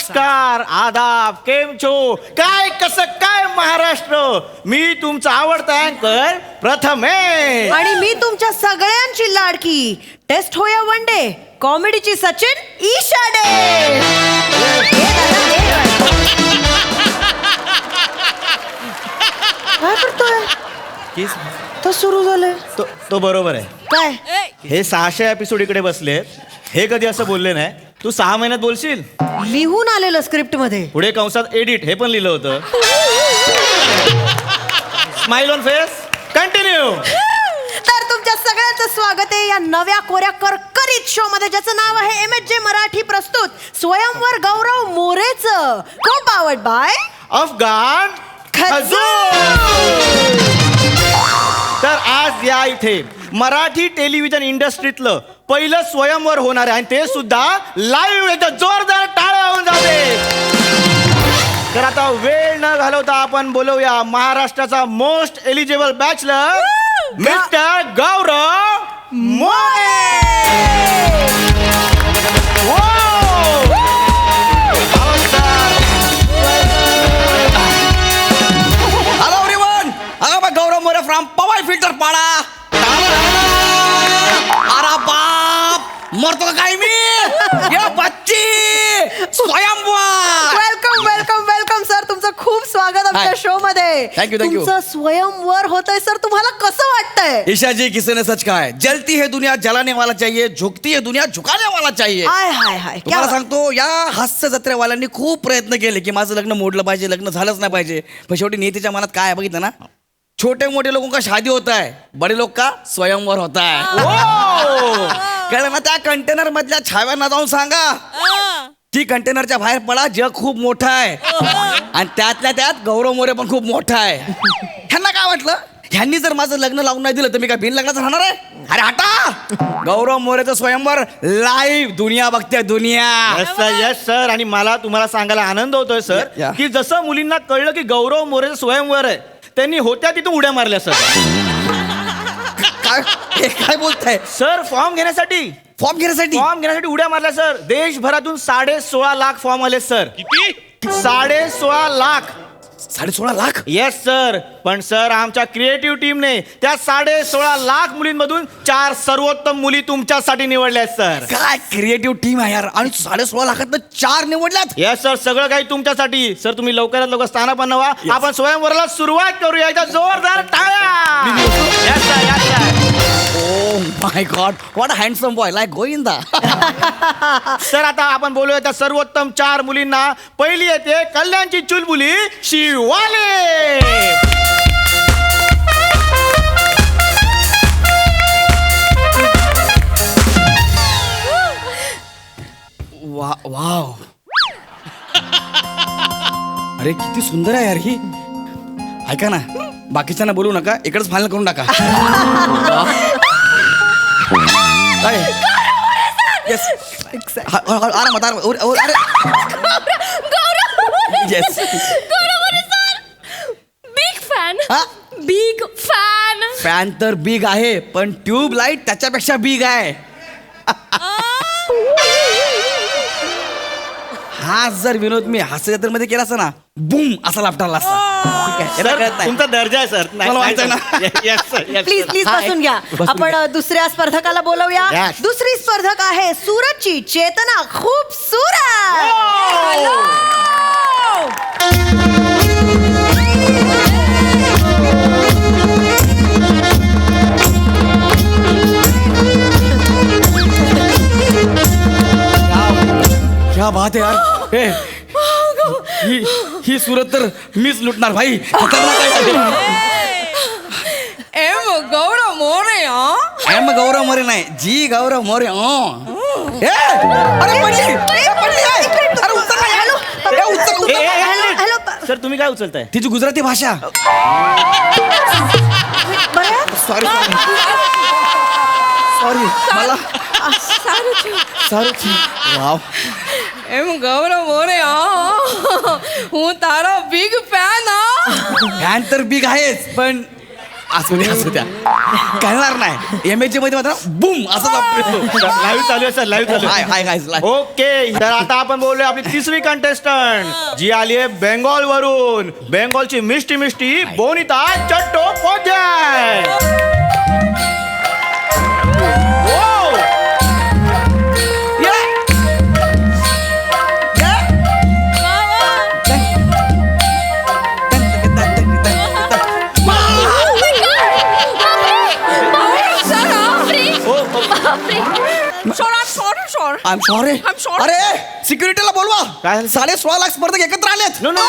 नमस्कार, आदाब, केम छो, काय कसं काय महाराष्ट्र. मी तुमचा आवडता अँकर प्रथमेश. आणि मी तुमच्या सगळ्यांची लाडकी टेस्ट होया वन डे कॉमेडीची सचिन ईशाडे. काय करतोय? तो सुरू झालंय. तो बरोबर आहे. काय हे 600 एपिसोड इकडे बसले, हे कधी असं बोलले नाही. तू 6 महिन्यात बोलशील. लिहून आलेलं स्क्रिप्ट मध्ये. पुढे कंसात एडिट हे पण लिहिलं होतं. Smile on face, continue. तर तुमच्या सगळ्यांचं स्वागत आहे या नव्या कोऱ्या करकरीत शो मध्ये, ज्याचं नाव आहे MHJ मराठी प्रस्तुत स्वयंवर गौरव मोरेचं, को पावर्ड बाय अफगाण खजूर. तर आज या इथे मराठी टेलिव्हिजन इंडस्ट्रीतलं पहिलं स्वयंवर होणार आहे, आणि ते सुद्धा लाईव्ह. एकदम जोरदार टाळ्या होऊन जाते. तर आता वेळ न घालवता आपण बोलवूया महाराष्ट्राचा most eligible bachelor mister Gaurav More. Hello everyone, Gaurav More from Powai Filter Pada. अरे बाप, मरतो का काय मी? या बच्ची स्वयंवर. वेलकम वेलकम वेलकम सर, तुमचं खूप स्वागत आमच्या Hi. शो मध्ये. Thank you, thank you. तुमचं स्वयंवर होतंय सर, तुम्हाला कसं वाटतंय? ईशा जी, किसी ने सच कहा है, जलती है दुनिया जलाने वाला चाहिए, झुकती है दुनिया झुकाने वाला चाहिए. हाय हाय हाय. तुम्हाला सांगतो, या हास्य जत्रेवाल्यांनी खूप प्रयत्न केले की माझं लग्न मोडलं पाहिजे, लग्न झालंच नाही पाहिजे. पण शेवटी नियतीच्या मनात काय आहे बघितलं ना, छोटे मोठे लोगों का शादी होता है, बड़े लोग का स्वयंवर होता है. कळलं ना? त्या कंटेनर मधल्या छाव्यांना जाऊन सांगा ती कंटेनरच्या बाहेर पडा, जग खूप मोठं आहे. आणि त्यातल्या त्यात गौरव मोरे पण खूप मोठा आहे. ह्यांना काय वाटलं, ह्यांनी जर माझं लग्न लावून नाही दिलं तर मी काय बिन लग्नाचं राहणार आहे? अरे हटा. गौरव मोरेचं स्वयंवर लाईव्ह, दुनिया बघते दुनिया. Yes sir. आणि मला तुम्हाला सांगायला आनंद होतोय सर, या. की जसं मुलींना कळलं की गौरव मोरेचं स्वयंवर आहे, त्यांनी होत्या तिथून उड्या मारल्या सर. काय हे काय बोलताय? सर फॉर्म घेण्यासाठी फॉर्म घेण्यासाठी उड्या मारल्या सर. देशभरातून 16.5 लाख फॉर्म आले सर. किती? 16.5 लाख. 16.5 लाख? Yes sir. पण सर आमच्या क्रिएटिव्ह टीमने त्या 16.5 लाख मुलींमधून 4 सर्वोत्तम मुली तुमच्यासाठी निवडल्या सर. काय क्रिएटिव्ह टीम आहे यार. आणि 16.5 लाखात 4 निवडल्यात. येस सर, सगळं काही तुमच्यासाठी. सर तुम्ही लवकरात लवकर स्थानापन्न व्हा. आपण स्वयंवराला सुरुवात करूया. एकदा जोरदार टाळ्या. Yes sir, yes sir. Oh my God, what a handsome boy, like Govinda. Sir आता आपण बोलूया त्या सर्वोत्तम 4 मुलींना. पहिली येते कल्याणची चुलबुली शिवाले. वाव. अरे किती सुंदर आहे यार ही. ऐका ना, बाकीच्यांना बोलू नका, इकडेच फायनल करून टाका. येस, आरामात अरे येस. Big fan. हा? Big fan. फॅन तर बिग आहे, पण ट्यूब लाईट त्याच्यापेक्षा बिग आहे. हा जर विनोद मी हास्य जत्रेमध्ये केला असता ना, बूम असा लापटाला असता. ठीक आहे, याला कळत नाही. तुमचा दर्जा आहे सर. मला वाटतंय ना. Yes sir, yes please please hi. बसून घ्या. बसून आपण घ्या. दुसऱ्या स्पर्धकाला बोलवूया. Yes. दुसरी स्पर्धक आहे सुरतची चेतना खूबसूरत. क्या बात आहे यार. ए, ही सुरत तर मीच लुटणार भाई. खतरनाक आहे. गौरव मोरे. एम गौरव मोरे नाही, जी गौरव मोरे. अरे पडली. अरे उचल ना यार. ए, उचल. हॅलो सर तुम्ही काय उचलताय? तिची गुजराती भाषा. सॉरी सॉरी मला સારું વાવ. એમ ગૌરવ મોરે હું તારો બિગ ફેન. फॅन तर बिग आहेच, पण असू द्या कळणार नाही MH मध्ये मात्र बुम असं लाईव्ह चालू आहे सर, लाईव्ह चालू आहे. हाय ओके, तर आता आपण बोलूया आपली तिसरी कंटेस्टंट जी आली आहे बेंगॉल वरून. बेंगॉलची Mishti Mishti Bonita Chattopadhyay. Wow! I am sorry I'm sorry. अरे सिक्युरिटीला बोलवा. काय झालं? 16.5 स्पर्धक एकत्र आलेत. नो नो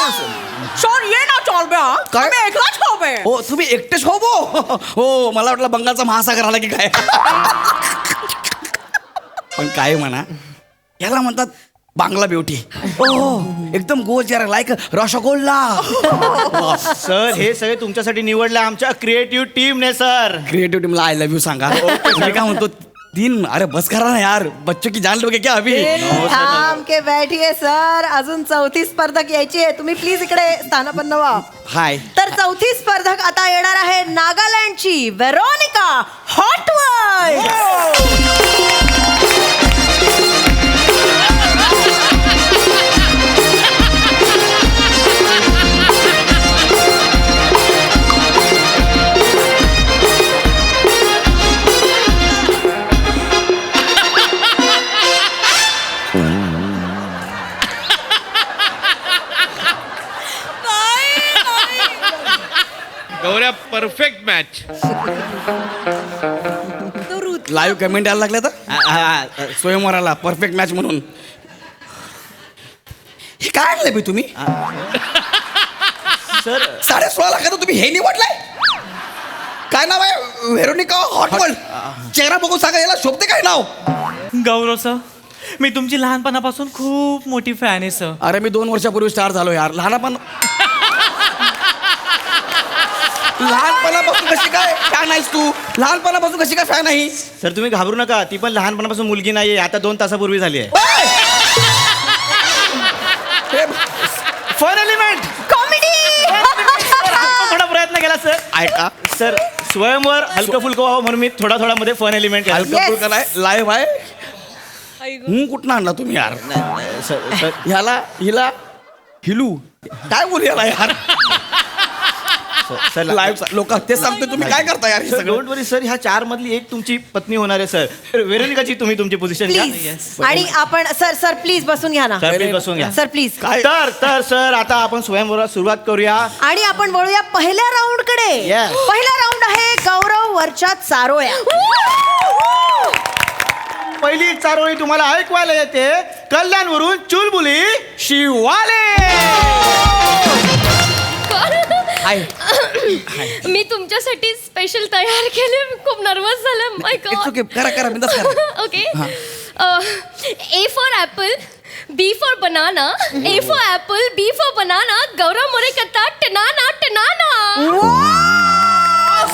सर ये ना चल बे काय? आम्ही एकलाच खाऊ बे. हो तुम्ही एकटेच हो हो मला वाटलं बंगालचा महासागर आला की काय. पण काय म्हणा याला म्हणतात बांगला ब्युटी. एकदम गोल चेहरा लाईक रसगोल्ला. सर, हे सगळे तुमच्यासाठी निवडले आमच्या क्रिएटिव्ह टीमने सर. क्रिएटिव्ह टीमला आय लव्ह यू सांगा. मी काय म्हणतो तीन अरे बस करा ना यार बच्चों की जान लोगे क्या अभी. थांब के बैठिये सर, अजून चौथी स्पर्धक यायची आहे. तुम्ही प्लीज इकडे स्थानापन्न व्हा. हाय तर चौथी स्पर्धक आता येणार आहे नागालँडची वेरोनिका हॉटवर्ड. गौऱ्या परफेक्ट मॅच. लाईव्ह कमेंट यायला लागल्या तर स्वयंवराला परफेक्ट मॅच म्हणून. हे काय आणलंय बे तुम्ही सर 16.5 लाखाचं तुम्ही हे निवडलंय. काय नाव आहे व्हेरोनिका हॉटवर्ल्ड. चेहरा बघून सांगा याला शोभते काय नाव. गौरव सर, मी तुमची लहानपणापासून खूप मोठी फॅन आहे सर. अरे मी 2 वर्षापूर्वी स्टार झालो यार. लहानपणापासून कशी काय फॅन आहेस तू. लहानपणापासून कशी काय फॅन आहे. सर तुम्ही घाबरू नका, ती पण लहानपणापासून मुलगी नाहीये, आता 2 तासापूर्वी झाली आहे. Fun element comedy. थोडा प्रयत्न केला सर. ऐका सर स्वयंवर हलकं फुलकं व्हावं म्हणून मी थोडा मध्ये फन एलिमेंट केला. हलका फुलका नाही लाईव्ह आहे. आई गं. हूं कुठं आणला तुम्ही यार. सर ह्याला हिला हिलू काय बोलू याला यार. सर लाईव्ह लोक ते सांगतो तुम्ही काय करता यार हे सर सगळं. डोंट वरी सर, ह्या 4 मधली एक तुमची पत्नी होणार आहे सर. वेरोनिकाची तुम्ही तुमची पोझिशन घ्या. प्लीज. आणि आपण सर प्लीज बसून घ्या ना. सर प्लीज बसून घ्या. Sir please. तर सर आता आपण स्वयंवरात सुरुवात करूया. आणि आपण वळूया पहिल्या राऊंड कडे. Yes. पहिला राऊंड आहे गौरव वरच्या चारोळ्या. पहिली चारोळी तुम्हाला ऐकवायला येते कल्याणवरून चुलबुली शिवाले. मी तुमच्यासाठी स्पेशल तयार केले. मी खूप नर्वस झाले. माय It's okay. करा बिंदास करा. Okay. A for apple, B for banana, A for apple, B for banana. गौरव मोरे करता टनाना टनाना.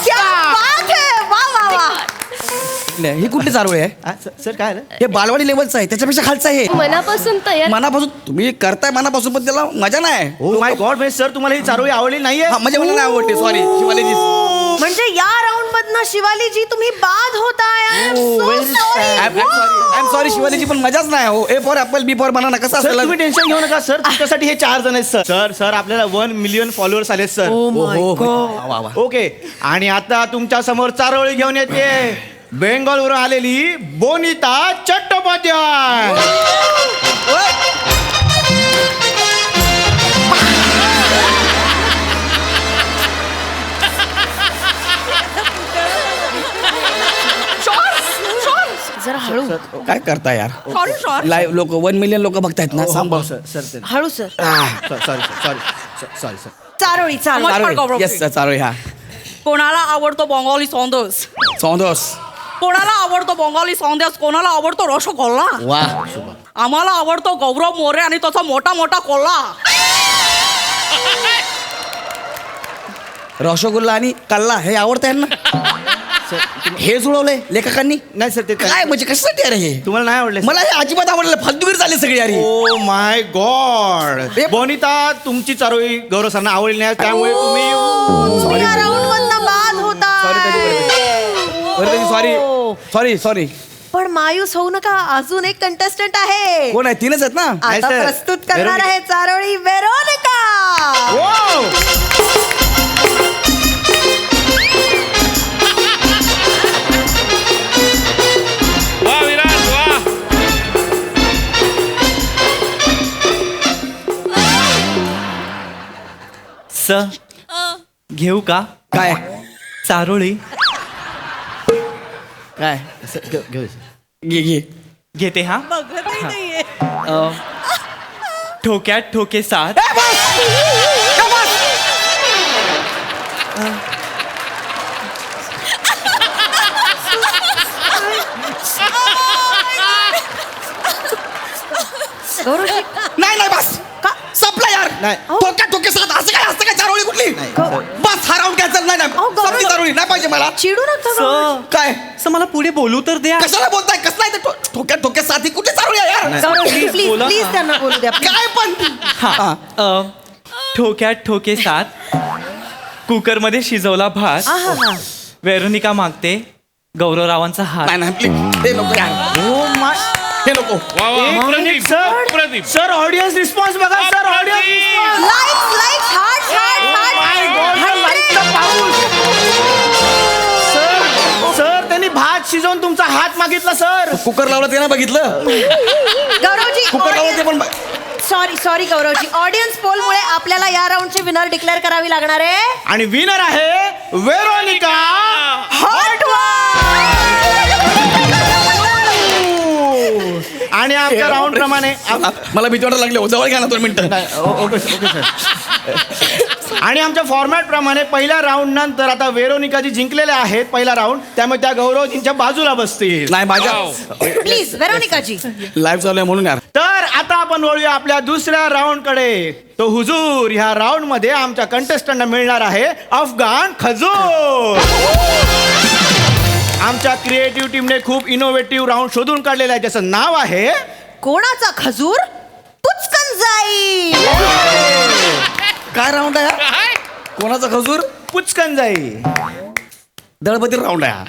क्या बात है. वा वा वा. ही कुठली चारोळी आहे. सर काय आलं. हे बालवाडी लेवलचं आहे त्याच्यापेक्षा खालचं आहे. मनापासून तयार. मनापासून तुम्ही करताय मनापासून पण त्याला मजा नाही. ओ माय गॉड, म्हणजे सर तुम्हाला ही चारोळी आवडली नाहीये. हा, म्हणजे मला नाही आवडते सॉरी शिवालीजी. म्हणजे या राऊंड मधनं शिवालीजी तुम्ही बाद होताय. I am so very sorry. sad. I am sorry Shivaliji पण मजाच नाही हो. A for apple B for banana कसं सर असेल. तुम्ही टेन्शन घेऊ नका सर, तुमच्यासाठी हे 4 जण आहेत सर. सर आपल्याला 1 मिलियन फॉलोअर्स आले सर. Oh my God. वा, वा. ओके, आणि आता तुमच्या समोर चारोळी घेऊन येते बेंगॉलवरून आलेली बोनिता चट्टोपाध्याय. जरा हळू. काय करता यार. Sorry sorry. लाईव्ह लोक 1 मिलियन लोक बघतायत ना. सांभाळ सर सर हळू सर. Sorry sir. चारोळी चारोळी. मग- गौरव. येस चारोळी. हा कोणाला आवडतो बंगाली सौंदर्य, सौंदर्स. कोणाला आवडतो बंगाली सौंदर्य, कोणाला आवडतो रसगोल्ला. वा आम्हाला आवडतो गौरव मोरे आणि त्याचा मोठा मोठा कोल्हा. रसगुल्ला आणि कल्ला हे आवडतंय ना. हे जुळवलंय लेखकांनी. नाही सर ते काय म्हणजे कशासाठी अरे हे. तुम्हाला नाही आवडले. मला हे अजिबात आवडलं. फालतूगिरी झाली सगळी यार. Oh my God. हे- बोनिता तुमची चारोळी गौरव सरांना आवडली नाही, त्यामुळे तुम्ही तुम्ही या राऊंड मधनं बाद होता. Sorry sorry sorry. पण मायूस होऊ नका, अजून एक कंटेस्टंट आहे. कोण आहे? तीनच आहेत ना? नाही, आता sir. प्रस्तुत करणार आहे चारोळी वेरोनिका. वा विराज वा. घेऊ का काय चारोळी? काय घेऊ घे घे. घेते हा. ठोक्यात ठोके साथ. गौरवजी नाही नाही बस का? संपला यार. नाही. ठोक्या ठोके साथ असं काय असतं काय? चारोळी कुठली? बस हा राऊंड कॅन्सल. नाही अहो, नाही गौरव- संपली चारोळी नाही पाहिजे मला. चिडू नका गौरवजी. काय मला पुढे बोलू तर द्या. कशाला बोलताय? कसला आहे ते ठोक्या ठोक्या साथी कुठे चारोळी आहे यार? गौरवजी प्लीज बोला. प्लीज त्यांना बोलू द्या. काय पण हा. ठोक्यात ठोके साथ. कुकर मध्ये शिजवला भात. आहा. वेरोनिका मागते गौरवरावांचा हात. नाही नाही प्लीज ते नको यार. ओ माय हे नको. वा वा Pradeep sir Pradeep. Sir audience response बघा sir audience response. Likes, likes, hearts, hearts, hearts. Sir त्यांनी भात शिजवून तुमचा हात मागितला सर. कुकर लावलं ते ना बघितलं. गौरवजी कुकर लावलं ते पण सॉरी गौरवजी, ऑडियन्स पोल मुळे आपल्याला या राऊंडची विनर डिक्लेअर करावी लागणार आहे. आणि विनर आहे वेरोनिका आणि आमच्या राऊंड प्रमाणे मला भीती वाटायला लागली. जवळ घ्या ना 2 मिनिटं. Okay sir. आणि आमच्या फॉर्मॅट प्रमाणे पहिल्या राऊंड नंतर आता वेरोनिकाजी जिंकलेल्या आहेत पहिला राऊंड, त्यामुळे त्या गौरवजींच्या बाजूला बसतील. नाही माझ्या प्लीज वेरोनिकाजी. लाईव्ह चालू आहे म्हणून यार. तर आता आपण वळूया आपल्या दुसऱ्या राऊंड कडे. तो हुजूर ह्या राऊंड मध्ये आमच्या कंटेस्टंटना मिळणार आहे अफगाण खजूर. आमच्या क्रिएटिव्ह टीमने खूप इनोव्हेटिव्ह राऊंड शोधून काढलेला आहे, ज्याचं नाव आहे कोणाचा खजूर पुचकन जाई. काय राऊंड आहे यार? काय? कोणाचा खजूर? पुचकन जाई. दळपती राऊंड आहे हा.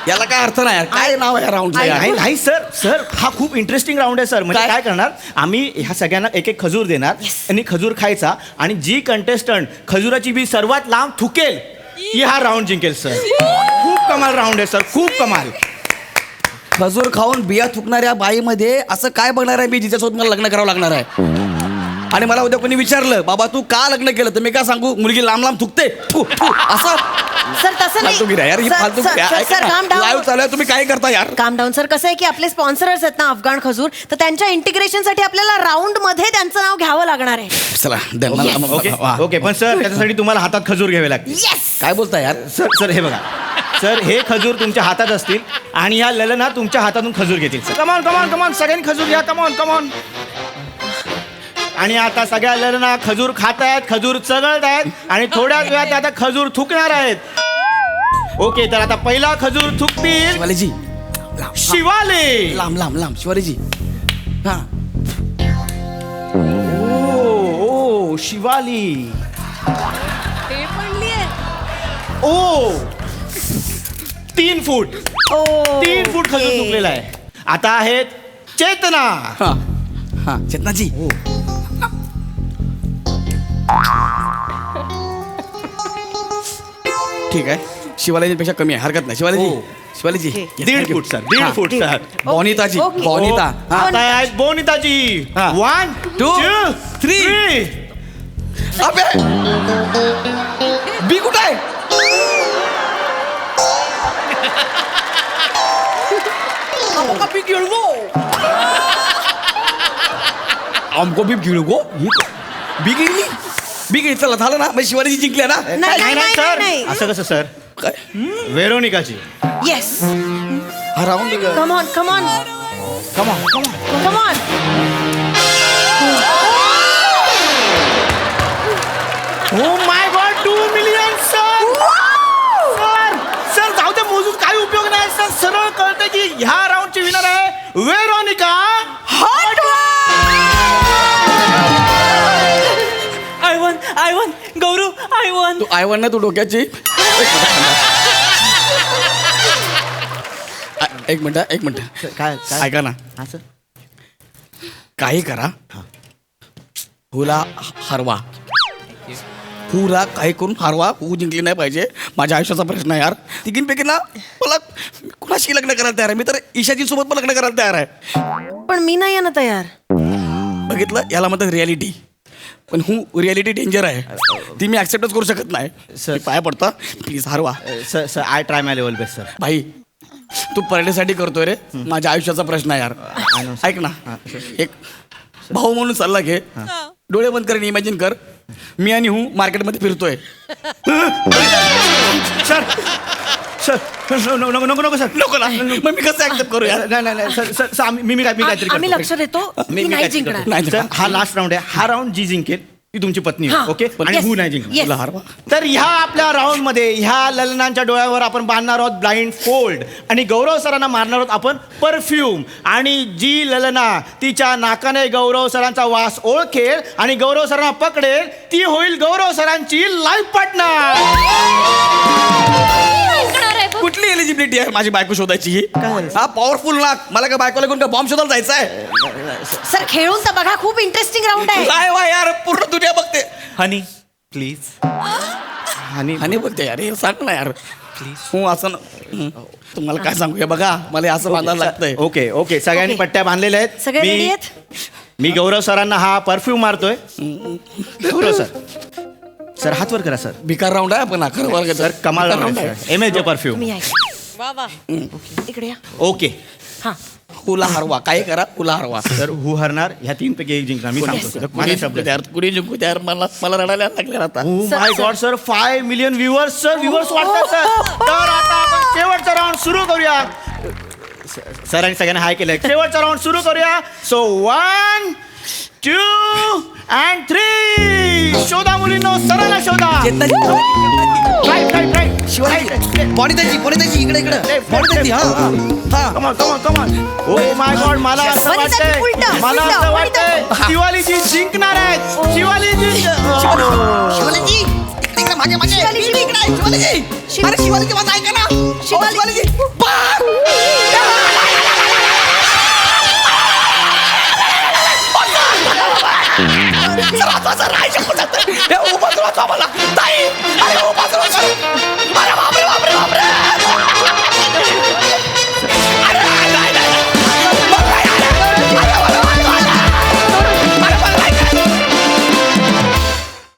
याला काय अर्थ नाही यार. काय नाव आहे राऊंड? नाही नाही सर हा खूप इंटरेस्टिंग राऊंड आहे सर. म्हणजे काय? काय करणार आम्ही ह्या सगळ्यांना एक एक खजूर देणार, त्यांनी खजूर खायचा आणि जी कंटेस्टंट खजुराची बी सर्वात लांब थुकेल ती हा राऊंड जिंकेल सर. खूप कमाल राऊंड आहे सर, खूप कमाल. खजूर खाऊन बिया थुकणाऱ्या बाईमध्ये असं काय बघणार आहे मी जिच्यासोबत मला लग्न करावं लागणार आहे? आणि मला उद्या कोणी विचारलं बाबा तू का लग्न केलं, तर मी काय सांगू? मुलगी लांब लांब थुकते असं. सर तसं नाही. फालतू गिरा यार ही फालतू सर काम लाईव्ह डाऊन. चालू आहे. तुम्ही काय करता यार? काम डाऊन सर. कसं आहे की आपले स्पॉन्सर्स आहेत ना अफगाण खजूर, तर त्यांच्या इंटिग्रेशन साठी आपल्याला राऊंड मध्ये त्यांचं नाव घ्यावं लागणार आहे. चला ओके ओके पण सर त्याच्यासाठी तुम्हाला हातात खजूर घ्यावे लागतील. येस. काय बोलताय यार? सर हे बघा सर, हे खजूर तुमच्या हातात असतील आणि ह्या ललना तुमच्या हातातून खजूर घेतील. कमॉन कमॉन कमॉन सगळ्यांनी खजूर घ्या. Come on come on. आणि आता सगळ्या ललना खजूर खात आहेत, खजूर चगळत आहेत आणि थोड्याच वेळात आता खजूर थुकणार आहेत. ओके तर आता पहिला खजूर थुकतील शिवालीजी शिवाले. लांब लांब लांब शिवालीजी. हा ओ शिवाली. ओ 3 फूट. 3 फूट खजूर थुकलेला आहे. आता आहेत चेतना. हा हा चेतनाजी. ठीक आहे शिवालीजीपेक्षा कमी आहे, हरकत नाही. शिवालीजी हो. शिवालीजी 1.5 फूट सर, 1.5 फूट सर. बोनिताजी ओके. बोनिता. हा. आता आहेत बोनिताजी. हा. 1 2 2 3. अबे बी कुठं आहे? आमको बी गिळगो. बी गिळली. बी गिळली. चला झालं ना. मग शिवालीजी जिंकल्या ना. नाही, नाही नाही, नाही नाही, सर, नाही. असं कसं सर? काय वेरोनिकाची. येस. हा round come on come on come on come on. Come on. Oh my God 2 million sir. Sir sir जाऊ दे मोजून काही उपयोग नाही सर. सरळ कळते की ह्या राऊंडची विनर आहे Veronica I won Gaurav I won. तू आय वन ना तू डोक्याची. एक मिनिट काय ऐका ना हा सर काही करा हुला हरवा हुला काही करून हरवा हू जिंकली नाही पाहिजे. माझ्या आयुष्याचा प्रश्न आहे यार. तिघींपैकी ना मला कुणाशी लग्न करायला तयार आहे. मी तर ईशाजी सोबत पण लग्न करायला तयार आहे. पण मी नाही आहे ना तयार. बघितलं याला म्हणतात रियालिटी. पण हू रियालिटी डेंजर आहे. ती मी ऍक्सेप्टच करू शकत नाही. मी पाया पडता प्लीज हरवा. Sir sir I try my level best sir. भाई तू परडेसाठी करतोय रे. माझ्या आयुष्याचा प्रश्न आहे यार. ऐक ना एक भाऊ म्हणून सल्ला घे. डोळे बंद कर, इमॅजिन कर मी आणि हू मार्केटमध्ये फिरतोय. सर सर नको नको नको सर नको ना मग मी कसं ऍक्सेप्ट करू यार. नाही नाही नाही सर सर सर मी काहीतरी आम्ही करतो. लक्ष देतो मी की नाही काहीतरी जिंकणार. करतो. नाही सर हा लास्ट राऊंड आहे. हा राऊंड जी जिंकेल ती तुमची पत्नी हा. आहे. ओके आणि Yes. हू नाही जिंकणार. Yes. तुला हरवा. तर ह्या आपल्या राऊंड मध्ये ह्या ललनांच्या डोळ्यावर आपण बांधणार आहोत ब्लाइंड फोल्ड आणि गौरव सरांना मारणार आहोत आपण परफ्यूम. आणि जी ललना तिच्या नाकाने गौरव सरांचा वास ओळखेल आणि गौरव सरांना पकडेल ती होईल गौरव सरांची लाईफ पार्टनर. जिंकणार आहे बघ. कुठली एलिजिबिलिटी आहे माझी बायको शोधायची ही. हा पॉवरफुल नाक. मला काय बायकोला कोण बॉम्ब शोधायला जायचं आहे. सर खेळून तर बघा, खूप इंटरेस्टिंग राऊंड आहे. काय वा यार पूर्ण दुनिया बघते. Honey please. आणि बघते यार हे सांग ना यार प्लीज. हो असं तुम्हाला काय सांगू हे बघा मला हे असं बांधायला लागतंय. ओके ओके सगळ्यांनी ओके. पट्ट्या बांधलेल्या आहेत. सगळे रेडी आहेत? मी गौरव सरांना हा परफ्यूम मारतोय. गौरव सर सर हात वर करा सर. भिकार राऊंड आहे आपण खरं वर्ग सर कमाल एमएच परफ्यूम. मी आहे. इकडे या. ओके हा हुला हरवा काय करा हुला हरवा. सर हू हरणार ह्या तीन पैकी एक जिंकणार मी सांगतो सर. माझे शब्द यार कुणी जिंकू द्या यार. मला रडायला लागले आता. My god sir 5 million viewers sir viewers वाटतात सर. तर आता आपण शेवटचा राऊंड सुरू करूया. सरांनी सगळ्यांना हाय केलंय. शेवटचा राऊंड सुरू करूया. सो 1 2 and 3 शोधा मुलींनो सरांना शोधा. बॉडी त्याची इकडे come on come on come on. Oh my God मला असं वनिताजी, वाटतंय उलटं, मला उलटं, असं वनिता. वाटतंय शिवालीजी जिंकणार आहेत. शिवालीजी शिवालीजी इकडे माझ्या माझ्या शिवालीजी. शिवालीजी अरे शिवालीजी माझं ऐका ना. शिवालीजी मला